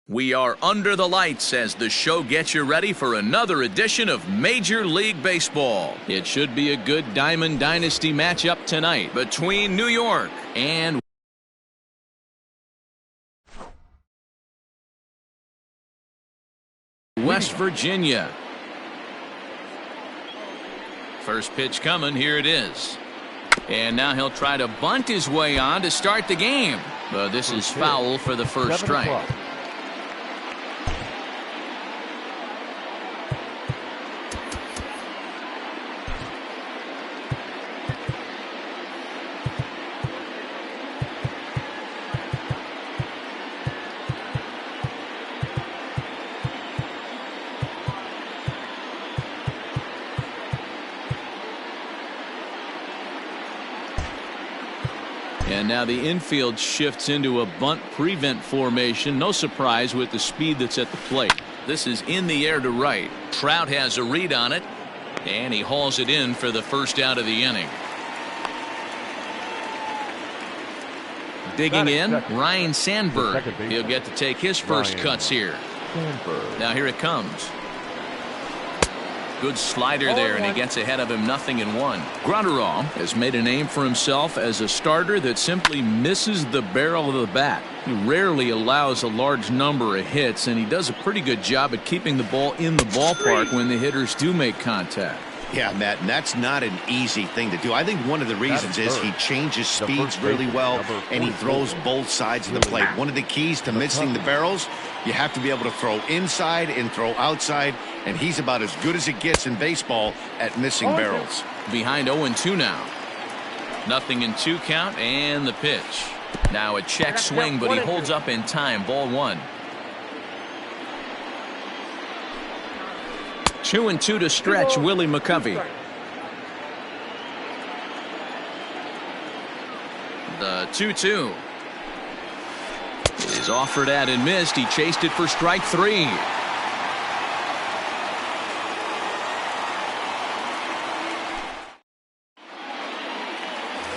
We are under the lights as the show gets you ready for another edition of Major League Baseball. It should be a good Diamond Dynasty matchup tonight between New York and West Virginia. First pitch coming, here it is. And now he'll try to bunt his way on to start the game. But this is foul for the first strike. And now the infield shifts into a bunt prevent formation. No surprise with the speed that's at the plate. This is in the air to right. Trout has a read on it, and he hauls it in for the first out of the inning. Digging in, Ryan Sandberg. He'll get to take his first cuts here. Now here it comes. Good slider there, and he gets ahead of him 0-1. Granderol has made a name for himself as a starter that simply misses the barrel of the bat. He rarely allows a large number of hits, and he does a pretty good job at keeping the ball in the ballpark when the hitters do make contact. Yeah, Matt, and that's not an easy thing to do. I think one of the reasons is he changes speeds really well, and he throws both sides of the plate. One of the keys to missing the barrels, you have to be able to throw inside and throw outside, and he's about as good as it gets in baseball at missing barrels. Behind 0-2 now. 0-2 count, and the pitch. Now a check swing, but he holds up in time. Ball one. 2-2 to stretch Willie McCovey. The 2-2 is offered at and missed. He chased it for strike three.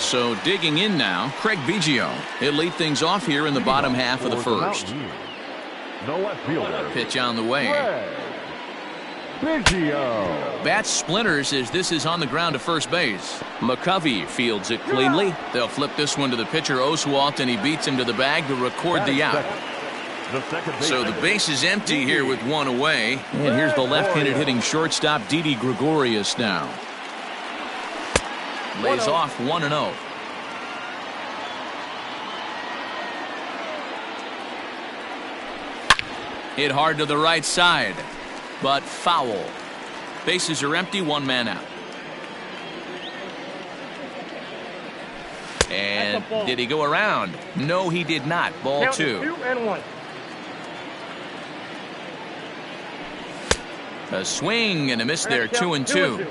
So digging in now, Craig Biggio. He'll lead things off here in the bottom half of the first. Pitch on the way. Bat splinters as this is on the ground to first base. McCovey fields it cleanly. They'll flip this one to the pitcher Oswalt, and he beats him to the bag to record the out. So the base is empty here with one away. And here's the left-handed hitting shortstop Didi Gregorius now. Lays off 1-0. Hit hard to the right side, but foul. Bases are empty, one man out. And did he go around? No, he did not. Ball two. A swing and a miss there. 2-2.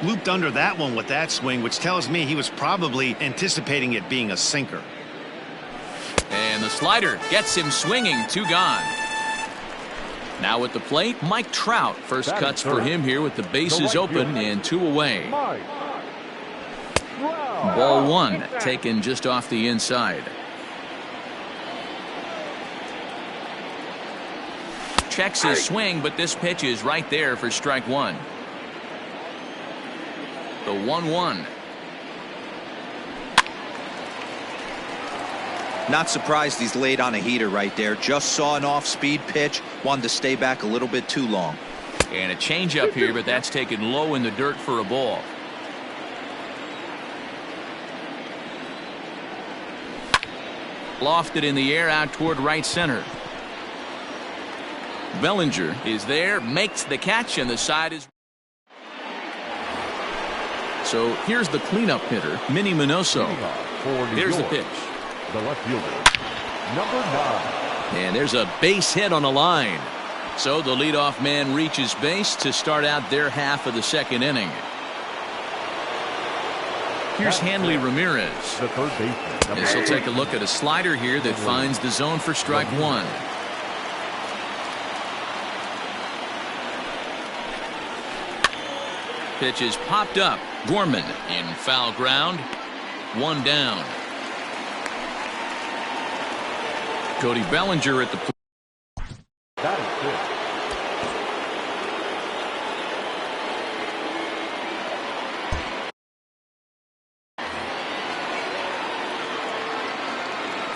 Looped under that one with that swing, which tells me he was probably anticipating it being a sinker. And the slider gets him swinging. Two gone. Now at the plate, Mike Trout. First cuts for him here with the bases open and two away. Ball one, taken just off the inside. Checks his swing, but this pitch is right there for strike one. The 1-1. Not surprised he's laid on a heater right there. Just saw an off-speed pitch. Wanted to stay back a little bit too long. And a changeup here, but that's taken low in the dirt for a ball. Lofted in the air out toward right center. Bellinger is there, makes the catch, and the side is. So here's the cleanup hitter, Minnie Minoso. Here's the pitch. The left fielder, number 9. And there's a base hit on the line. So the leadoff man reaches base to start out their half of the second inning. Here's Hanley Ramirez. The third baseman. This will take a look at a slider here that finds the zone for strike one. Pitch is popped up. Gorman in foul ground. One down. Cody Bellinger at the plate.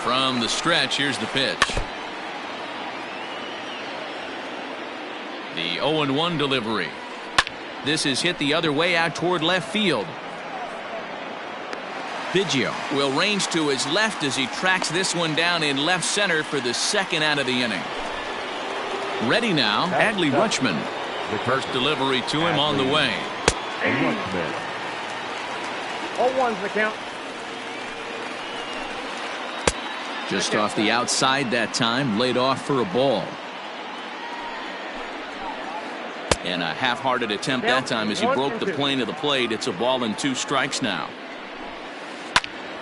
From the stretch, here's the pitch. The 0-1 delivery. This is hit the other way out toward left field. Biggio will range to his left as he tracks this one down in left center for the second out of the inning. Ready now, Adley Rutschman. The first delivery to him on the way. 0-1's the count. Just off the outside that time, laid off for a ball. And a half-hearted attempt that time as he broke the plane of the plate. It's a ball and 2 strikes now.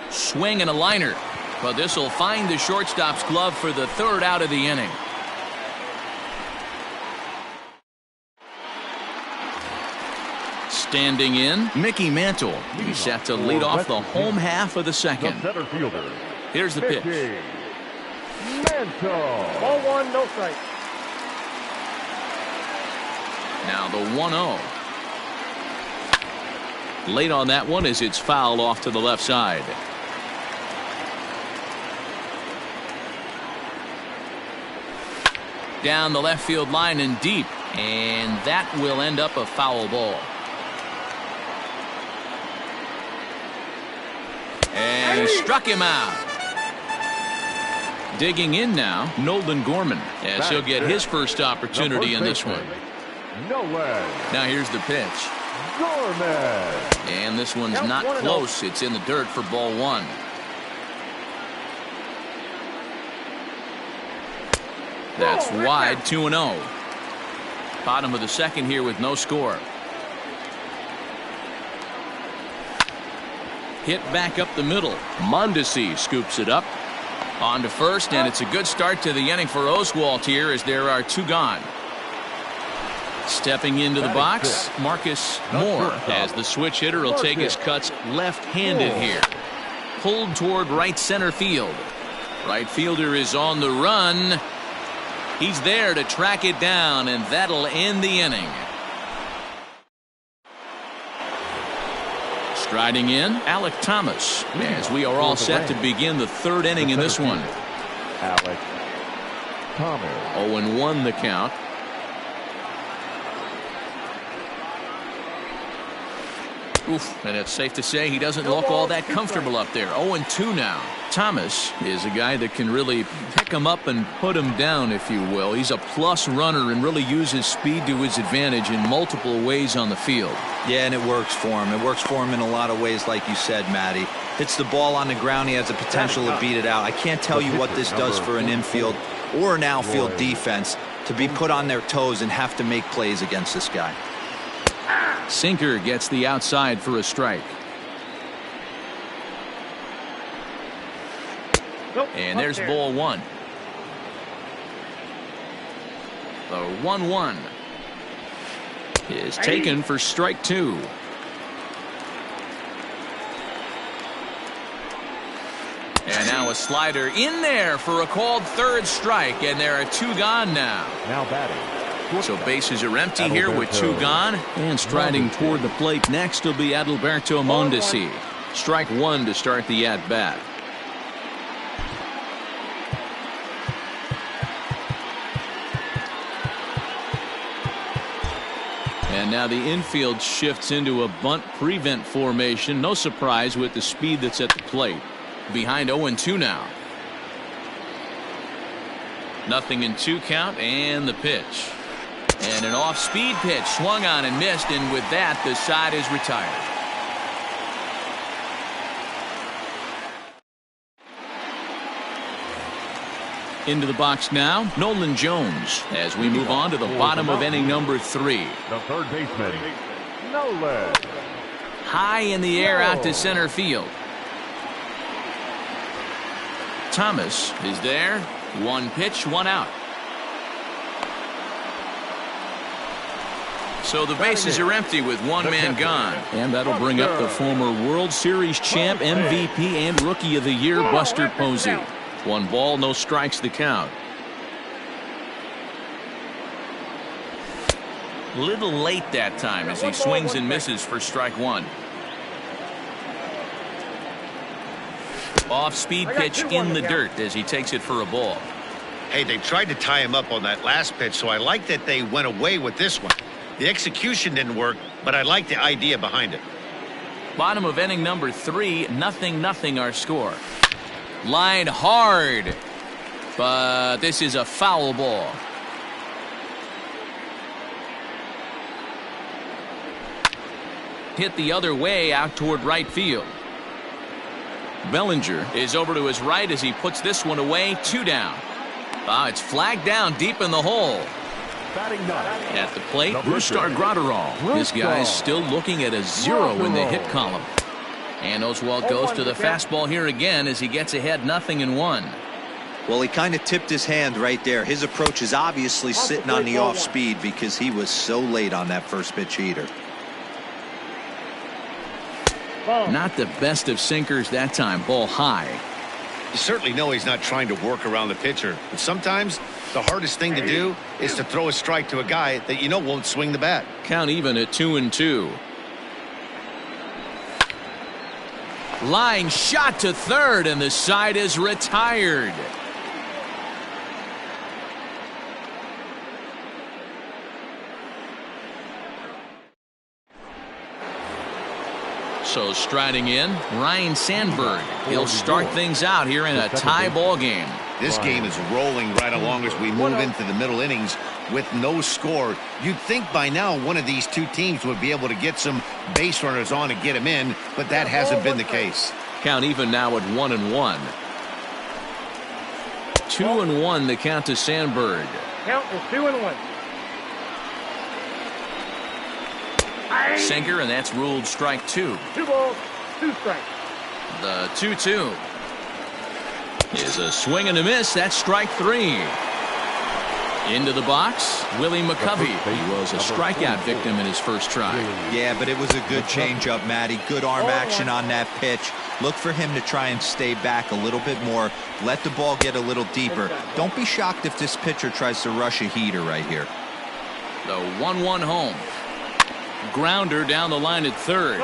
Swing and a liner. But this will find the shortstop's glove for the third out of the inning. Standing in, Mickey Mantle. He's set to lead off the home half of the second. Here's the pitch. Mantle. Ball 1, no strike. Now the 1-0. Late on that one as it's fouled off to the left side. Down the left field line and deep. And that will end up a foul ball. And struck him out. Digging in now, Nolan Gorman, as he'll get his first opportunity in this one. Now here's the pitch. Gorman. And this one's not close. It's in the dirt for ball 1. That's wide, 2-0. Bottom of the second here with no score. Hit back up the middle. Mondesi scoops it up. On to first, and it's a good start to the inning for Oswalt here as there are 2 gone. Stepping into the box, Marcus Moore, as the switch hitter will take his cuts left-handed here. Pulled toward right center field. Right fielder is on the run. He's there to track it down, and that'll end the inning. Striding in, Alec Thomas, as we are all set to begin the third inning in this one. Alec Thomas. 0-1 the count. Oof, and it's safe to say he doesn't look all that comfortable up there. 0-2 now. Thomas is a guy that can really pick him up and put him down, if you will. He's a plus runner and really uses speed to his advantage in multiple ways on the field. Yeah, and it works for him. It works for him in a lot of ways, like you said, Matty. Hits the ball on the ground. He has the potential to beat it out. I can't tell you what this does for an infield or an outfield defense to be put on their toes and have to make plays against this guy. Sinker gets the outside for a strike. And there's ball 1. The 1-1 is taken for strike 2. And now a slider in there for a called third strike, and there are 2 gone now. Now batting. So bases are empty here with 2 gone. And striding toward the plate next will be Adalberto Mondesi. Strike 1 to start the at-bat. And now the infield shifts into a bunt prevent formation. No surprise with the speed that's at the plate. Behind 0-2 now. 0-2 count, and the pitch. And an off-speed pitch swung on and missed, and with that the side is retired. Into the box now, Nolan Jones, as we move on to the bottom of inning number 3. The third baseman, Nolan. High in the air out to center field. Thomas is there. 1 pitch, 1 out. So the bases are empty with 1 man gone. And that'll bring up the former World Series champ, MVP, and Rookie of the Year, Buster Posey. 1 ball, no strikes the count. Little late that time as he swings and misses for strike 1. Off-speed pitch in the dirt as he takes it for a ball. Hey, they tried to tie him up on that last pitch, so I like that they went away with this one. The execution didn't work, but I like the idea behind it. Bottom of inning number 3, 0-0 our score. Line hard, but this is a foul ball. Hit the other way out toward right field. Bellinger is over to his right as he puts this one away. 2 down. It's flagged down deep in the hole. At the plate, Brustar Graterol. This guy's still looking at a 0 in the hit column. And Oswalt goes to the fastball here again as he gets ahead 0-1. Well, he kind of tipped his hand right there. His approach is obviously sitting on the off speed because he was so late on that first pitch heater. Not the best of sinkers that time. Ball high. You certainly know he's not trying to work around the pitcher, but sometimes the hardest thing to do is to throw a strike to a guy that you know won't swing the bat. Count even at 2-2. Line shot to third, and the side is retired. So striding in, Ryan Sandberg. He'll start things out here in a tie ball game. This game is rolling right along as we move into the middle innings with no score. You'd think by now one of these two teams would be able to get some base runners on and get them in, but that hasn't been the case. Count even now at 1-1. 2-1 the count to Sandberg. Count is 2-1. Sinker, and that's ruled strike 2. 2 balls, 2 strikes. The 2-2 is a swing and a miss. That's strike 3. Into the box, Willie McCovey. He was a strikeout victim in his first try. Yeah, but it was a good changeup, Matty. Good arm action on that pitch. Look for him to try and stay back a little bit more. Let the ball get a little deeper. Don't be shocked if this pitcher tries to rush a heater right here. The 1-1 home. Grounder down the line at third,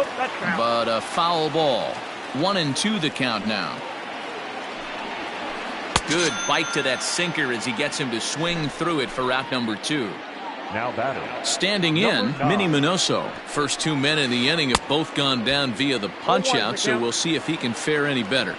but a foul ball. 1-2 the count now. Good bite to that sinker as he gets him to swing through it for out number 2. Now batter. Standing in, Minnie Minoso. First 2 men in the inning have both gone down via the punch-out, so we'll see if he can fare any better.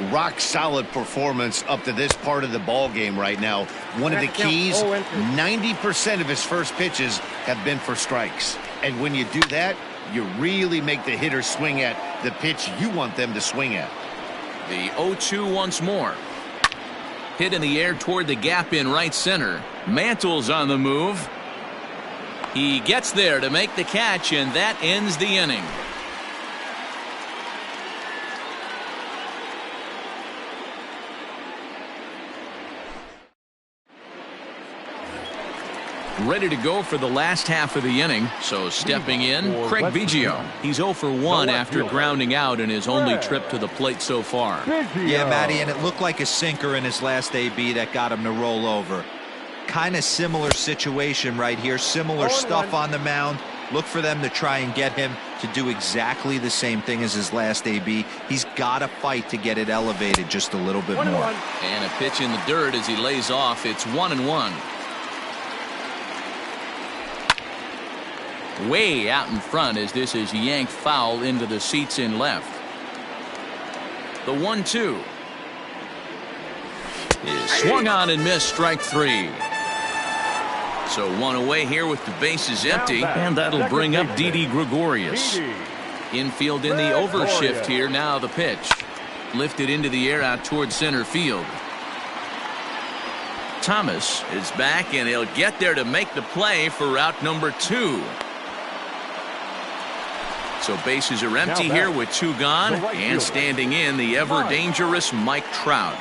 Rock solid performance up to this part of the ball game right now. One of the keys, 90% of his first pitches have been for strikes. And when you do that, you really make the hitter swing at the pitch you want them to swing at. The 0-2 once more. Hit in the air toward the gap in right center. Mantle's on the move. He gets there to make the catch, and that ends the inning. Ready to go for the last half of the inning. So stepping in, Craig Biggio. He's 0 for 1 after grounding out in his only trip to the plate so far. Yeah, Matty, and it looked like a sinker in his last AB that got him to roll over. Kind of similar situation right here. Similar stuff on the mound. Look for them to try and get him to do exactly the same thing as his last AB. He's got to fight to get it elevated just a little bit more. And a pitch in the dirt as he lays off. It's 1-1. Way out in front as this is yanked foul into the seats in left. The 1-2 is swung on and missed. Strike 3. So 1 away here with the bases empty, and that'll bring up Didi Gregorius. Infield in the overshift here. Now the pitch lifted into the air out toward center field. Thomas is back, and he'll get there to make the play for out number 2. So bases are empty here with 2 gone, and standing in the ever dangerous Mike Trout.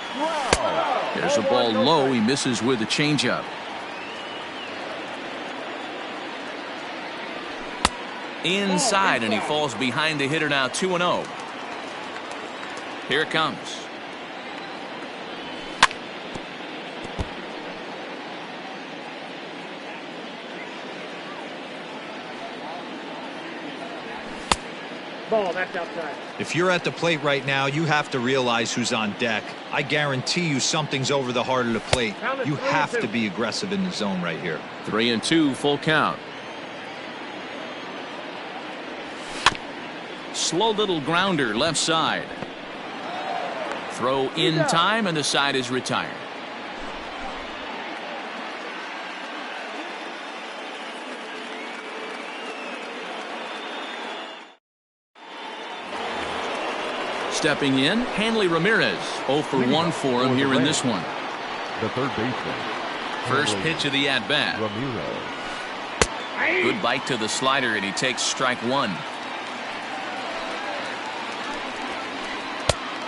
There's a ball low. He misses with a changeup. Inside, and he falls behind the hitter now. 2-0. Here it comes. Ball, that's outside. If you're at the plate right now, you have to realize who's on deck. I guarantee you something's over the heart of the plate. You have to be aggressive in the zone right here. 3-2, full count. Slow little grounder left side. Throw in time, and the side is retired. Stepping in, Hanley Ramirez. 0 for 1 for him here in this one. The third baseman. First pitch of the at-bat. Good bite to the slider, and he takes strike one.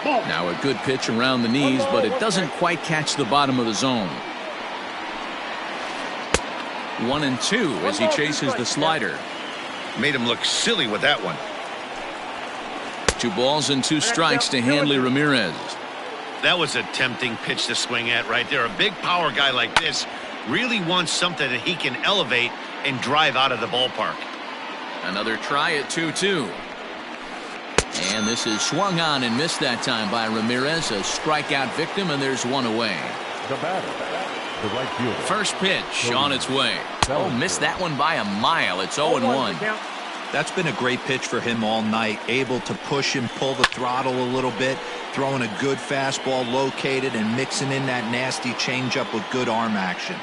Now a good pitch around the knees, but it doesn't quite catch the bottom of the zone. 1-2 as he chases the slider. Made him look silly with that one. 2 balls and 2 strikes to Hanley Ramirez. That was a tempting pitch to swing at right there. A big power guy like this really wants something that he can elevate and drive out of the ballpark. Another try at 2-2. And this is swung on and missed that time by Ramirez. A strikeout victim, and there's one away. The batter, the right fielder. First pitch on its way. Oh, missed that one by a mile. It's 0-1. That's been a great pitch for him all night. Able to push and pull the throttle a little bit. Throwing a good fastball located and mixing in that nasty changeup with good arm action.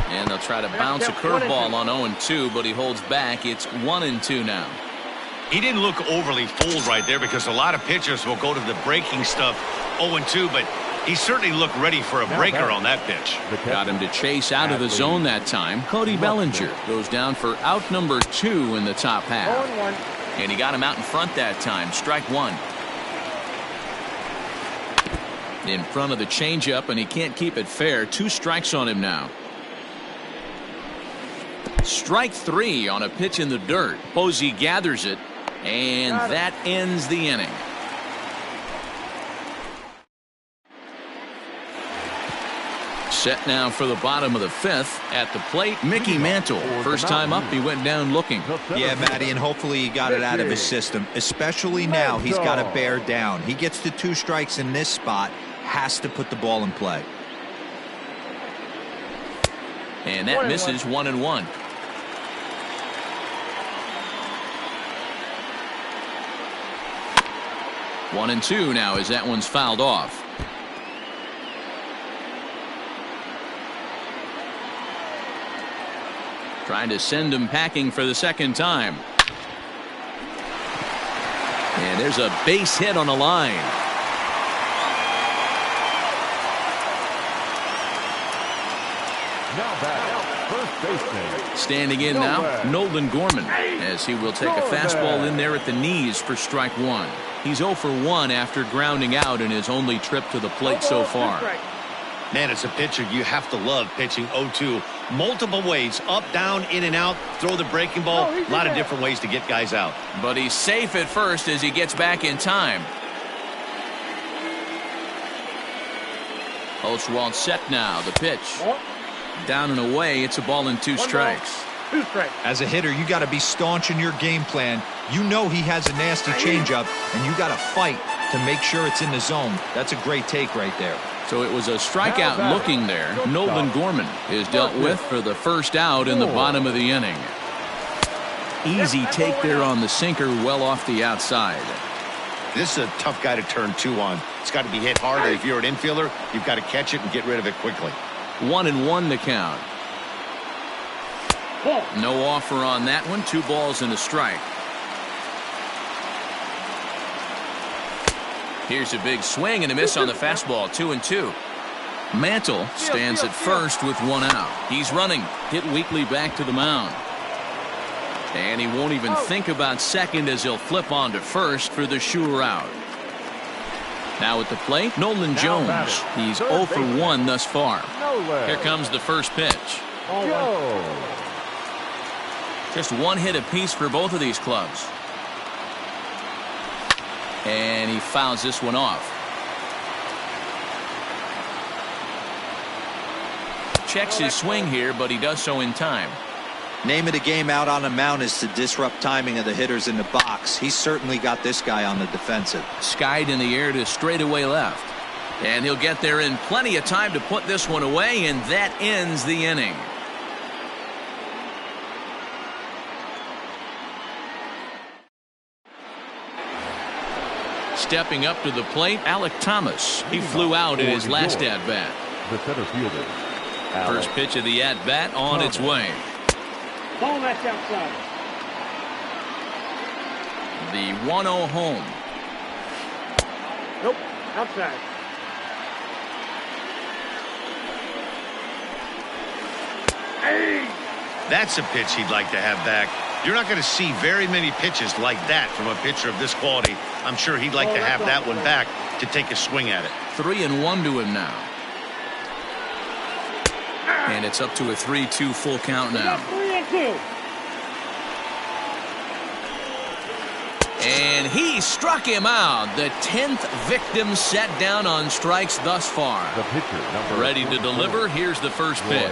And they'll try to bounce a curveball on 0-2, but he holds back. It's 1-2 now. He didn't look overly fooled right there because a lot of pitchers will go to the breaking stuff 0-2, but he certainly looked ready for a breaker on that pitch. Got him to chase out of the zone that time. Cody Bellinger goes down for out number 2 in the top half. And he got him out in front that time. Strike one. In front of the changeup, and he can't keep it fair. 2 strikes on him now. Strike 3 on a pitch in the dirt. Posey gathers it, and that ends the inning. Set now for the bottom of the 5th. At the plate, Mickey Mantle. First time up, he went down looking. Yeah, Matty, and hopefully he got it out of his system. Especially now, he's got to bear down. He gets the 2 strikes in this spot, has to put the ball in play. And that misses 1-1. One and 2 now as that one's fouled off. Trying to send him packing for the second time. And there's a base hit on the line. Now back, first baseman. Standing in now, Nolan Gorman, as he will take a fastball in there at the knees for strike one. He's 0 for 1 after grounding out in his only trip to the plate so far. Man, as a pitcher, you have to love pitching 0-2 multiple ways, up, down, in and out, throw the breaking ball, a lot of different ways to get guys out. But he's safe at first as he gets back in time. Oswalt set now, the pitch. Down and away, it's a ball and 2 strikes. As a hitter, you got to be staunch in your game plan. You know he has a nasty changeup, and you got to fight to make sure it's in the zone. That's a great take right there. So it was a strikeout looking there. Nolan Gorman is dealt with for the first out in the bottom of the inning. Easy take there on the sinker, well off the outside. This is a tough guy to turn 2 on. It's got to be hit hard. If you're an infielder, you've got to catch it and get rid of it quickly. 1-1 to count. No offer on that one. 2 balls and a strike. Here's a big swing and a miss on the fastball. 2-2. Mantle stands at first with 1 out. He's running. Hit weakly back to the mound. And he won't even think about second as he'll flip on to first for the sure out. Now at the plate, Nolan Jones. He's 0 for 1 thus far. Here comes the first pitch. Just 1 hit apiece for both of these clubs. And he fouls this one off. Checks his swing here, but he does so in time. Name of the game out on the mound is to disrupt timing of the hitters in the box. He's certainly got this guy on the defensive. Skied in the air to straightaway left. And he'll get there in plenty of time to put this one away, and that ends the inning. Stepping up to the plate, Alec Thomas. He flew out in his last at-bat. The center fielder. First pitch of the at-bat on its way. Ball that's outside. The 1-0 home. Nope, outside. Hey! That's a pitch he'd like to have back. You're not going to see very many pitches like that from a pitcher of this quality. I'm sure he'd like to have that one back to take a swing at it. 3-1 to him now. And it's up to a 3-2 full count now. 3-2. And he struck him out. The 10th victim set down on strikes thus far. The pitcher, number Ready to deliver. Here's the first pitch.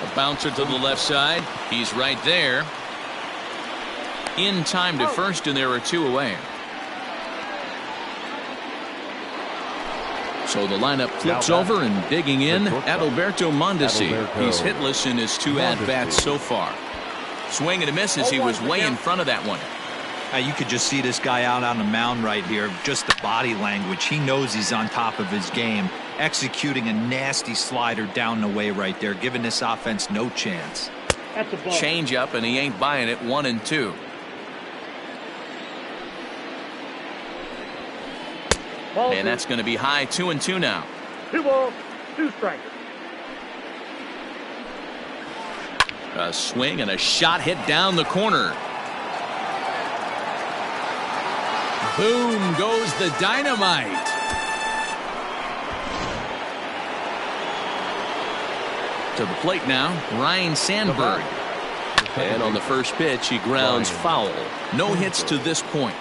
A bouncer to the left side. He's right there. In time to first, and there are 2 away. So the lineup flips over, and digging in, Adalberto Mondesi. He's hitless in his 2 at-bats so far. Swing and a miss as he was way in front of that one. You could just see this guy out on the mound right here. Just the body language. He knows he's on top of his game. Executing a nasty slider down the way right there, giving this offense no chance. That's a ball. Change up, and he ain't buying it. 1-2. And that's going to be high. 2-2 now. 2 balls, 2 strikes. A swing and a shot hit down the corner. Boom goes the dynamite. To the plate now, Ryan Sandberg. And on the first pitch, he grounds foul. No hits to this point.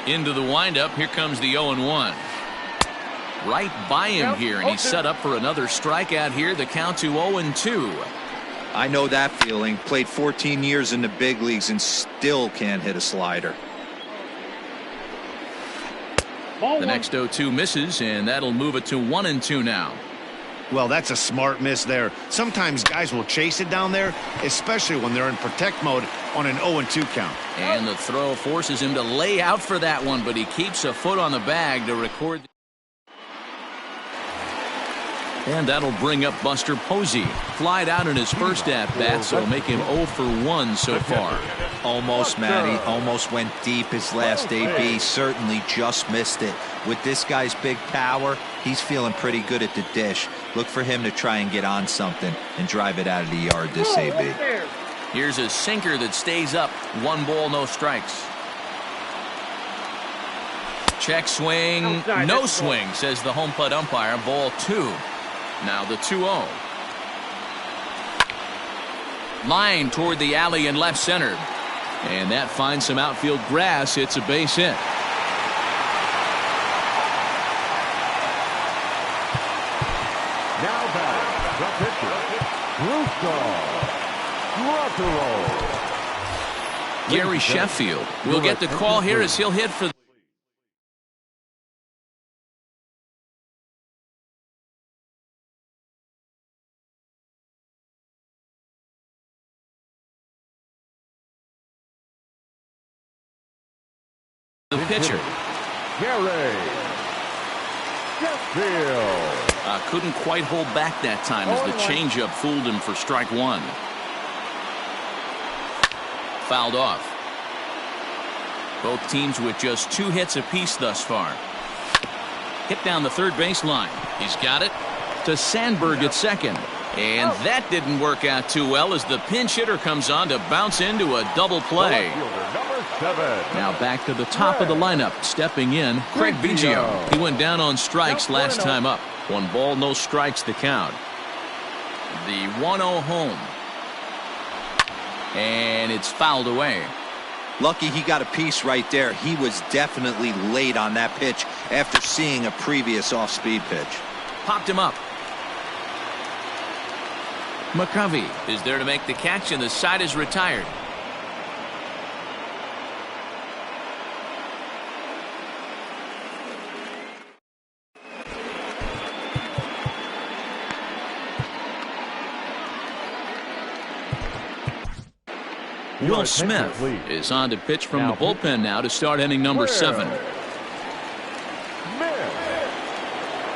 Into the windup, here comes the 0-1. Right by him here, and he's set up for another strikeout here. The count to 0-2. I know that feeling. Played 14 years in the big leagues and still can't hit a slider. The next 0-2 misses, and that'll move it to 1-2 now. Well, that's a smart miss there. Sometimes guys will chase it down there, especially when they're in protect mode on an 0-2 count. And the throw forces him to lay out for that one, but he keeps a foot on the bag to record. And that'll bring up Buster Posey. Flied out in his first at-bat, so make him 0 for 1 so far. Almost, Matty. Almost went deep his last AB. Certainly just missed it. With this guy's big power, he's feeling pretty good at the dish. Look for him to try and get on something and drive it out of the yard this AB. Here's a sinker that stays up. 1 ball, no strikes. Check swing. No swing, says the home plate umpire. Ball 2. Now the 2-0. Line toward the alley in left center. And that finds some outfield grass. It's a base hit. Now batting, the pitcher, Gary Sheffield will get the call here as he'll hit for the pitcher. Gary Sheffield. Couldn't quite hold back that time as the changeup fooled him for strike 1. Fouled off. Both teams with just 2 hits apiece thus far. Hit down the third baseline. He's got it to Sandberg at second. And that didn't work out too well as the pinch hitter comes on to bounce into a double play. Now back to the top of the lineup. Stepping in, Craig Biggio. He went down on strikes last time up. 1 ball, no strikes to count. The 1-0 home. And it's fouled away. Lucky he got a piece right there. He was definitely late on that pitch after seeing a previous off-speed pitch. Popped him up. McCovey is there to make the catch, and the side is retired. Will Smith is on to pitch from the bullpen now to start inning number 7.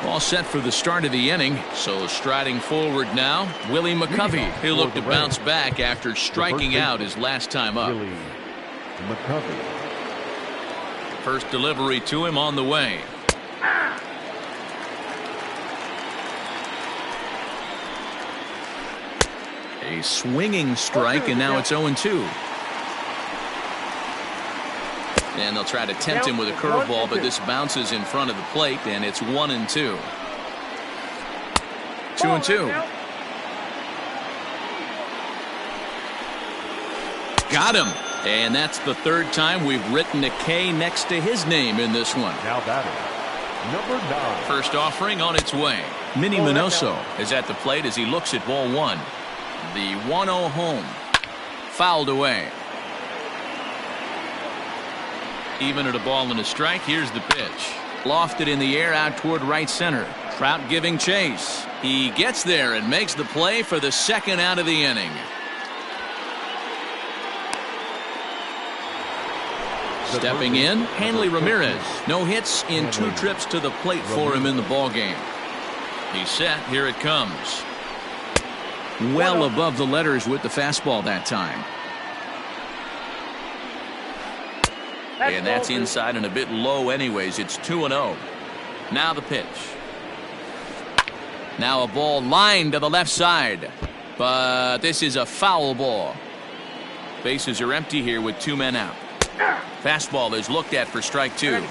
All set for the start of the inning. So striding forward now, Willie McCovey. He'll look to bounce back after striking out his last time up. First delivery to him on the way. A swinging strike, and now it's 0-2. And they'll try to tempt him with a curveball, but this bounces in front of the plate, and it's 1-2. 2-2. Got him. And that's the third time we've written a K next to his name in this one. Now batting, number 9. First offering on its way. Minnie Minoso is at the plate as he looks at ball 1. The 1-0 home. Fouled away. Even at a ball and a strike, here's the pitch. Lofted in the air out toward right center. Trout giving chase. He gets there and makes the play for the second out of the inning. Stepping in, Hanley Ramirez. No hits in 2 trips to the plate for him in the ballgame. He's set. Here it comes. Well above the letters with the fastball that time. And that's inside and a bit low anyways. It's 2-0. Now the pitch. Now a ball lined to the left side. But this is a foul ball. Bases are empty here with 2 men out. Fastball is looked at for strike 2.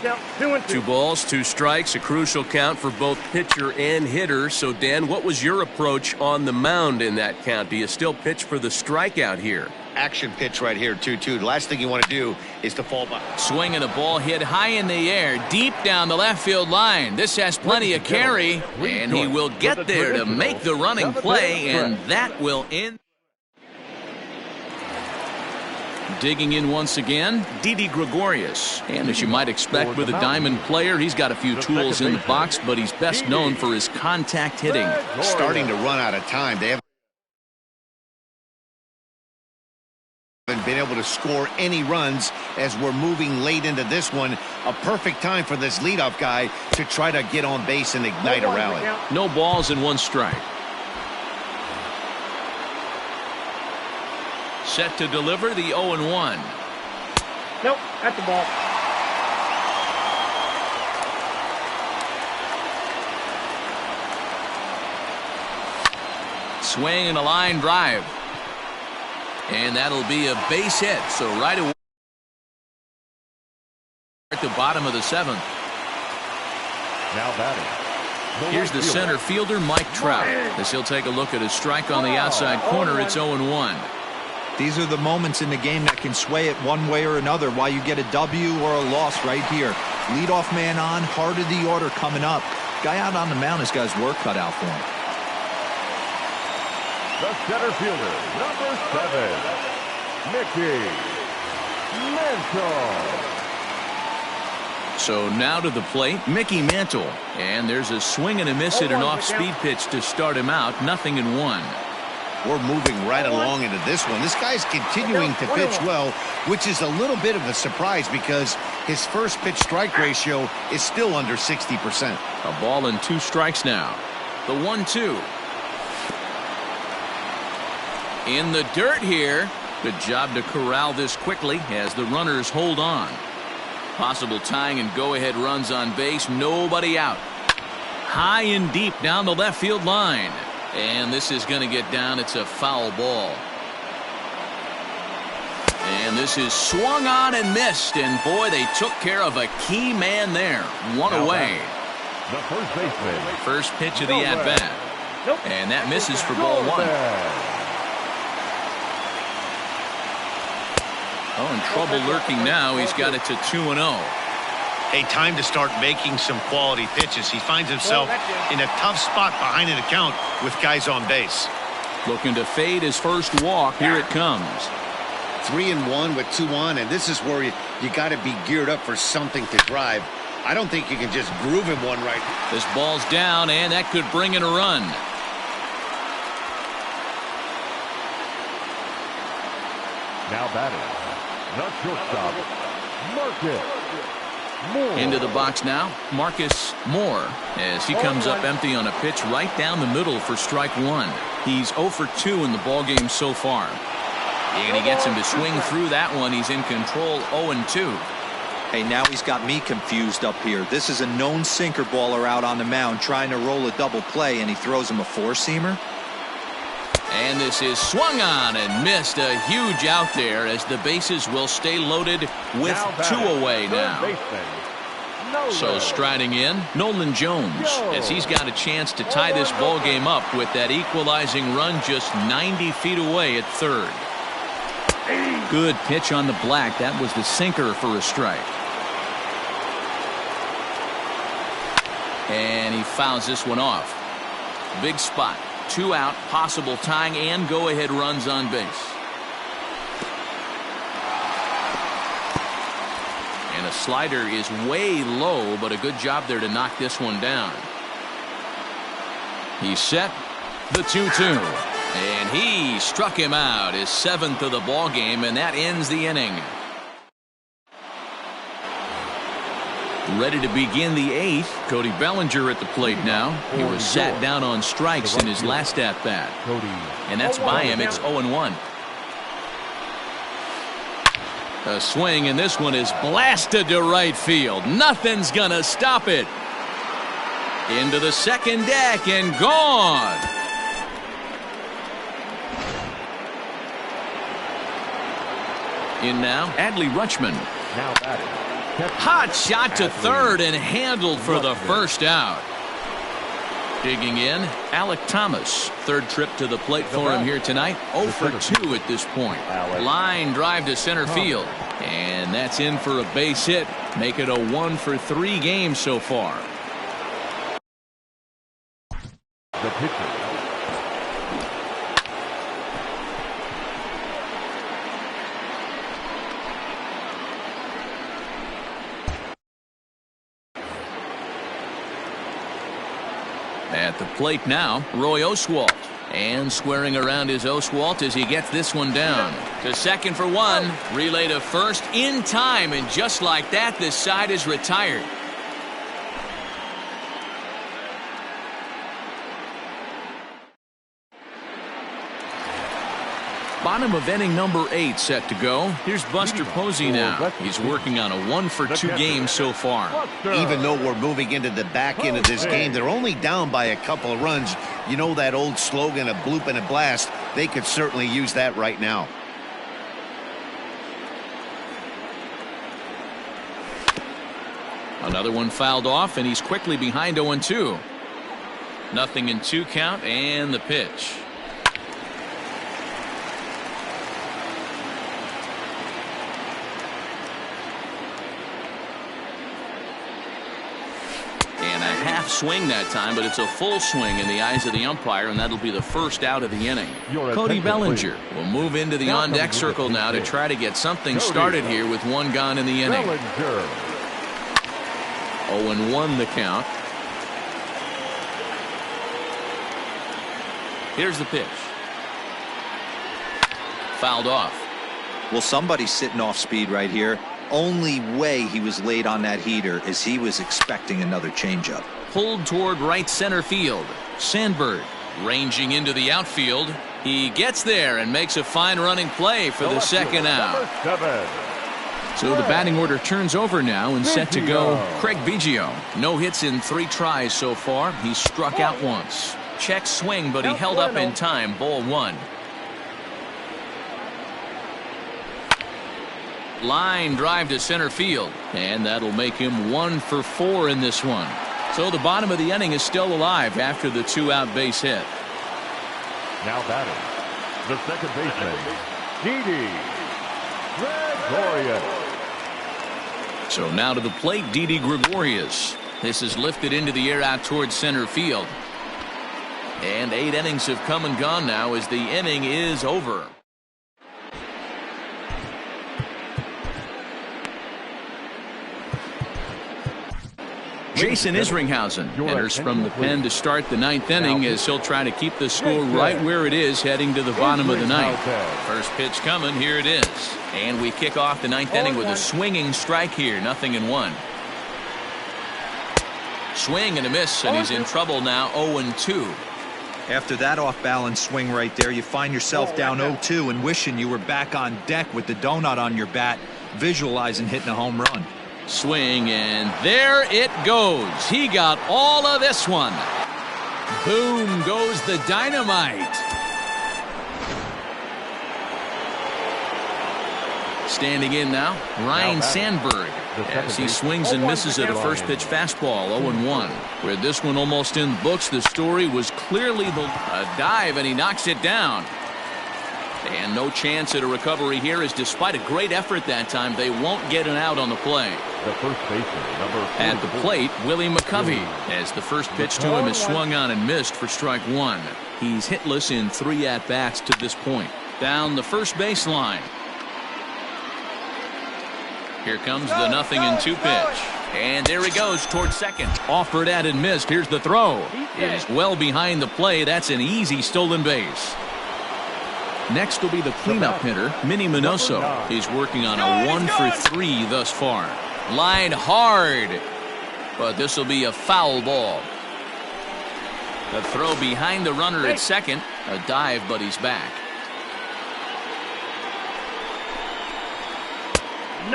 2 balls, 2 strikes, a crucial count for both pitcher and hitter. So, Dan, what was your approach on the mound in that count? Do you still pitch for the strikeout here? Action pitch right here, 2-2. The last thing you want to do is to fall behind. Swing and a ball hit high in the air, deep down the left field line. This has plenty of carry, and he will get there to make the running play, and that will end. Digging in once again, Didi Gregorius. And as you might expect with a diamond player, he's got a few tools in the box, but he's best known for his contact hitting. Starting to run out of time. They haven't been able to score any runs as we're moving late into this one. A perfect time for this leadoff guy to try to get on base and ignite a rally. No balls and 1 strike. Set to deliver the 0-1. Nope, that's the ball. Swing and a line drive. And that'll be a base hit. So right away at the bottom of the 7th. Now batting. Here's the center fielder, Mike Trout. As he'll take a look at a strike on the outside corner, it's 0-1. These are the moments in the game that can sway it one way or another, why you get a W or a loss right here. Leadoff man on, heart of the order coming up. Guy out on the mound has got his work cut out for him. The center fielder, number 7, Mickey Mantle. So now to the plate, Mickey Mantle. And there's a swing and a miss at an off-speed pitch to start him out. 0-1. We're moving right along into this one. This guy's continuing to pitch well, which is a little bit of a surprise because his first pitch strike ratio is still under 60%. A ball and 2 strikes now. The 1-2. In the dirt here. Good job to corral this quickly as the runners hold on. Possible tying and go-ahead runs on base. Nobody out. High and deep down the left field line. And this is going to get down. It's a foul ball. And this is swung on and missed. And boy, they took care of a key man there. 1 away. The first baseman. First pitch of the at-bat. And that misses for ball 1. Oh, in trouble lurking now. He's got it to 2-0. A time to start making some quality pitches. He finds himself in a tough spot behind an account with guys on base. Looking to fade his first walk. Here it comes. 3-1 with 2 on, and this is where you got to be geared up for something to drive. I don't think you can just groove him one right. This ball's down, and that could bring in a run. Now batting, the shortstop, Marcus Moore. Into the box now, Marcus Moore, as he comes up empty on a pitch right down the middle for strike one. He's 0 for 2 in the ballgame so far. And he gets him to swing through that one. He's in control, 0-2. Hey, now he's got me confused up here. This is a known sinker baller out on the mound trying to roll a double play, and he throws him a four-seamer. And this is swung on and missed. A huge out there as the bases will stay loaded with 2 away now. So striding in, Nolan Jones, as he's got a chance to tie this ball game up with that equalizing run just 90 feet away at third. Good pitch on the black. That was the sinker for a strike. And he fouls this one off. Big spot. 2 out, possible tying and go-ahead runs on base. And a slider is way low, but a good job there to knock this one down. He's set. The 2-2. And he struck him out, his 7th of the ball game, and that ends the inning. Ready to begin the 8th. Cody Bellinger at the plate now. He was sat down on strikes in his last at-bat. And that's by him. It's 0-1. A swing, and this one is blasted to right field. Nothing's gonna stop it. Into the second deck and gone. In now, Adley Rutschman. Now batting. Hot shot to third and handled for the first out. Digging in, Alec Thomas. Third trip to the plate for him here tonight. 0 for 2 at this point. Line drive to center field. And that's in for a base hit. Make it a 1 for 3 game so far. The pitcher. At the plate now, Roy Oswalt. And squaring around his Oswalt as he gets this one down. To second for 1. Relay to first in time. And just like that, this side is retired. Bottom of inning number 8 set to go. Here's Buster Posey now. He's working on a 1 for 2 game so far. Even though we're moving into the back end of this game, they're only down by a couple of runs. You know that old slogan, a bloop and a blast. They could certainly use that right now. Another one fouled off, and he's quickly behind 0-2. Nothing in 2 count, and the pitch. Swing that time, but it's a full swing in the eyes of the umpire, and that'll be the first out of the inning. Cody Bellinger will move into the on-deck circle now to try to get something started here with 1 gone in the inning. 0-1 the count. Here's the pitch. Fouled off. Well, somebody's sitting off speed right here. Only way he was late on that heater is he was expecting another changeup. Pulled toward right center field. Sandberg ranging into the outfield. He gets there and makes a fine running play for the second out. So the batting order turns over now and set to go. Craig Biggio. No hits in 3 tries so far. He's struck out once. Check swing, but he held up in time. Ball 1. Line drive to center field, and that'll make him 1 for 4 in this one. So the bottom of the inning is still alive after the 2-out base hit. Now batting, the second baseman, Didi Gregorius. So now to the plate, Didi Gregorius. This is lifted into the air out towards center field. And 8 innings have come and gone now as the inning is over. Jason Isringhausen enters from the pen to start the 9th inning as he'll try to keep the score right where it is heading to the bottom of the 9th. First pitch coming, here it is. And we kick off the 9th inning with a swinging strike here, 0-1. Swing and a miss, and he's in trouble now, 0-2. After that off-balance swing right there, you find yourself down 0-2 and wishing you were back on deck with the donut on your bat, visualizing hitting a home run. Swing, and there it goes. He got all of this one. Boom goes the dynamite. Standing in now, Ryan Sandberg, as he swings and misses at a first pitch fastball, 0-1. Where this one almost in the books, the story was clearly a dive, and he knocks it down. And no chance at a recovery here, as despite a great effort that time, they won't get an out on the play. The first baseman, number 44. At the plate, Willie McCovey, as the first pitch to him is swung on and missed for strike 1. He's hitless in 3 at-bats to this point. Down the first baseline. Here comes the 0-2 pitch. And there he goes towards second. Offered at and missed. Here's the throw. It is well behind the play. That's an easy stolen base. Next will be the cleanup hitter, Minnie Minoso. He's working on a 1-for-3 thus far. Line hard, but this will be a foul ball. The throw behind the runner at second. A dive, but he's back.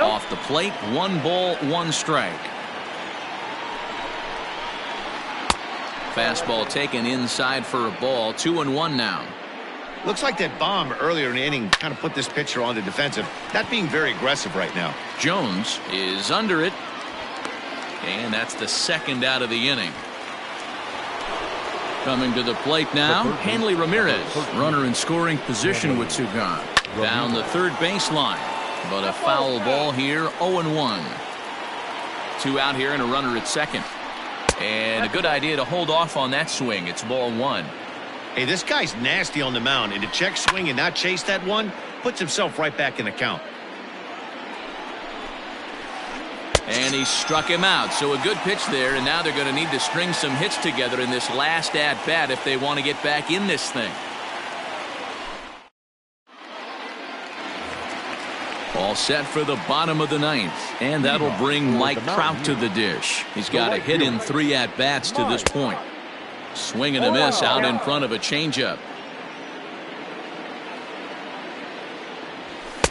Off the plate, 1 ball, 1 strike. Fastball taken inside for a ball, 2-1 now. Looks like that bomb earlier in the inning kind of put this pitcher on the defensive. Not being very aggressive right now. Jones is under it. And that's the 2nd out of the inning. Coming to the plate now, Hanley Ramirez. Runner in scoring position with 2 gone. Down the 3rd baseline. But a foul ball here, 0-1. 2 out here and a runner at second. And a good idea to hold off on that swing. It's ball 1. Hey, this guy's nasty on the mound, and to check swing and not chase that one puts himself right back in the count. And he struck him out, so a good pitch there, and now they're going to need to string some hits together in this last at-bat if they want to get back in this thing. All set for the bottom of the 9th, and that'll bring Mike Trout to the dish. He's got a hit in 3 at-bats to this point. Swing and a miss out in front of a changeup.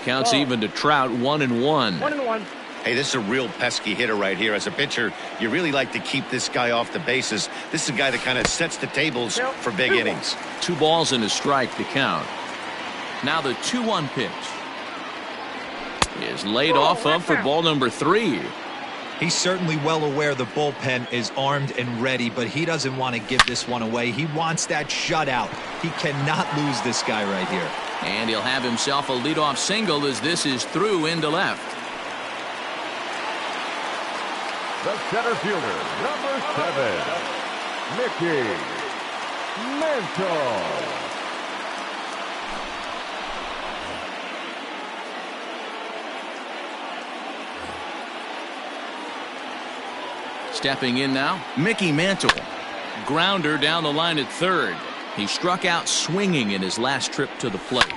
Counts even to Trout, 1-1. 1-1. Hey, this is a real pesky hitter right here. As a pitcher, you really like to keep this guy off the bases. This is a guy that kind of sets the tables for big innings. 2 balls and a strike to count. Now the 2-1 pitch is laid off of for ball number 3. He's certainly well aware the bullpen is armed and ready, but he doesn't want to give this one away. He wants that shutout. He cannot lose this guy right here. And he'll have himself a leadoff single as this is through into left. The center fielder, number 7, Mickey Mantle. Stepping in now, Mickey Mantle. Grounder down the line at 3rd. He struck out swinging in his last trip to the plate.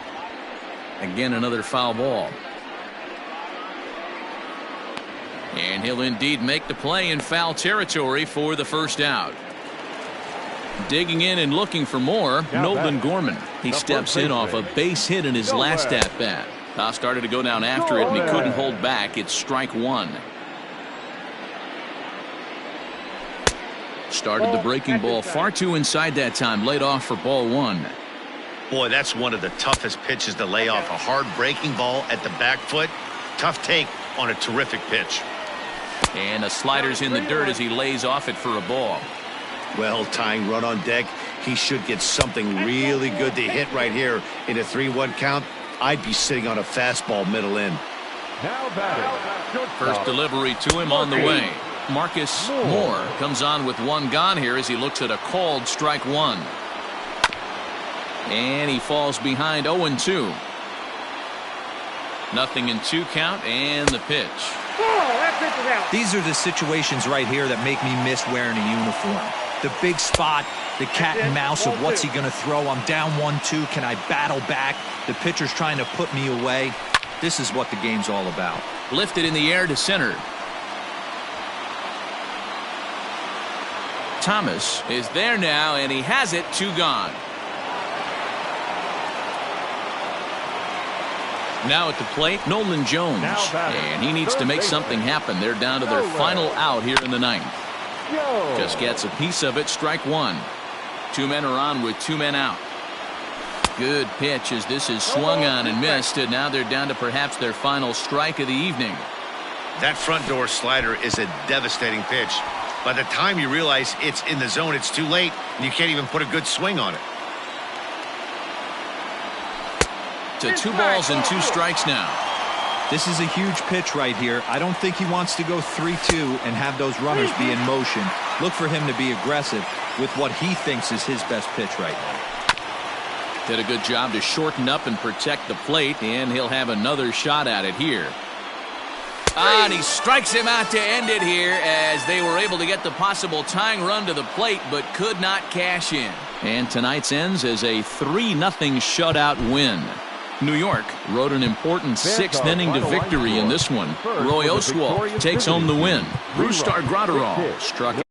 Again, another foul ball. And he'll indeed make the play in foul territory for the 1st out. Digging in and looking for more, Nolan Gorman. He steps in off a base hit in his last at-bat. Started to go down after it, and he couldn't hold back. It's strike 1. Started the breaking ball far too inside that time. Laid off for ball 1. Boy, that's one of the toughest pitches to lay off. A hard breaking ball at the back foot. Tough take on a terrific pitch. And a slider's in the dirt as he lays off it for a ball. Well, tying run on deck. He should get something really good to hit right here in a 3-1 count. I'd be sitting on a fastball middle in. Now batting. First delivery to him on the way. Marcus Moore comes on with 1 gone here as he looks at a called strike 1. And he falls behind 0-2. 0-2 count and the pitch. That pitch is out. These are the situations right here that make me miss wearing a uniform. The big spot, the cat and mouse of what's he going to throw. I'm down 1-2. Can I battle back? The pitcher's trying to put me away. This is what the game's all about. Lifted in the air to center. Thomas is there now, and he has it. 2 gone. Now at the plate, Nolan Jones, and he needs to make something happen. They're down to their final out here in the 9th. Just gets a piece of it. Strike 1. 2 men are on with 2 men out. Good pitch as this is swung on and missed, and now they're down to perhaps their final strike of the evening. That front door slider is a devastating pitch. By the time you realize it's in the zone, it's too late, and you can't even put a good swing on it. To 2 balls and 2 strikes now. This is a huge pitch right here. I don't think he wants to go 3-2 and have those runners be in motion. Look for him to be aggressive with what he thinks is his best pitch right now. Did a good job to shorten up and protect the plate, and he'll have another shot at it here. And he strikes him out to end it here as they were able to get the possible tying run to the plate but could not cash in. And tonight's ends as a 3-0 shutout win. New York rode an important 6th inning to victory in this one. Roy Oswalt takes home the win. Brusdar Graterol struck